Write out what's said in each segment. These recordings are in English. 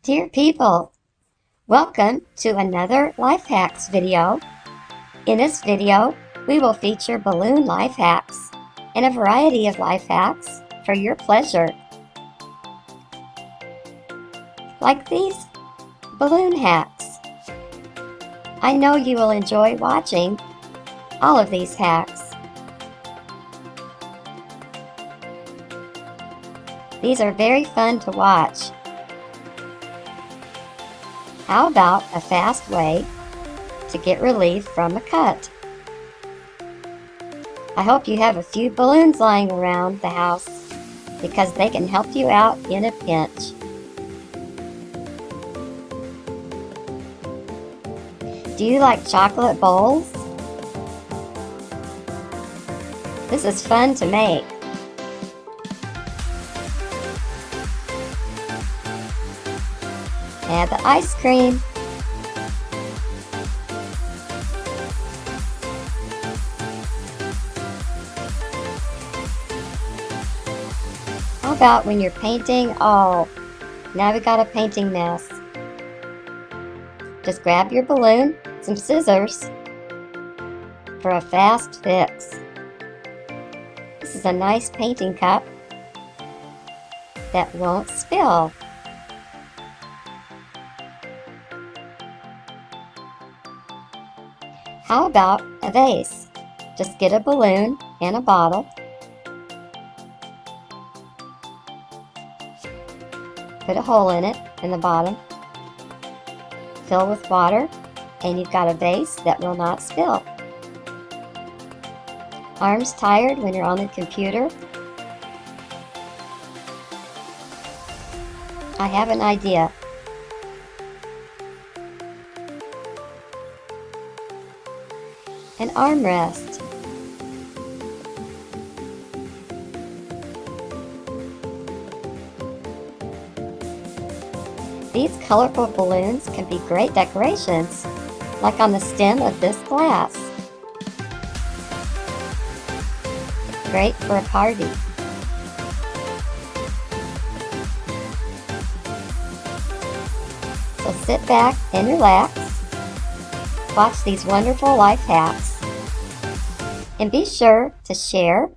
Dear people, welcome to another Life Hacks video. In this video, we will feature balloon life hacks and a variety of life hacks for your pleasure. Like these balloon hacks. I know you will enjoy watching all of these hacks. These are very fun to watch. How about a fast way to get relief from a cut? I hope you have a few balloons lying around the house because they can help you out in a pinch. Do you like chocolate bowls? This is fun to make. Add the ice cream. How about when you're painting? Oh, now we got a painting mess. Just grab your balloon, some scissors for a fast fix. This is a nice painting cup that won't spill. How about a vase? Just get a balloon and a bottle. Put a hole in it in the bottom. Fill with water, and you've got a vase that will not spill. Arms tired when you're on the computer? I have an idea. An armrest. These colorful balloons can be great decorations, like on the stem of this glass. Great for a party. So sit back and relax. Watch these wonderful life hacks. And be sure to share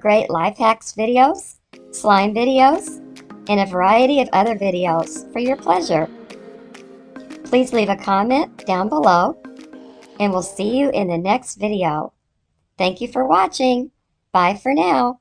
great life hacks videos, slime videos, and a variety of other videos for your pleasure. Please leave a comment down below, and we'll see you in the next video. Thank you for watching. Bye for now.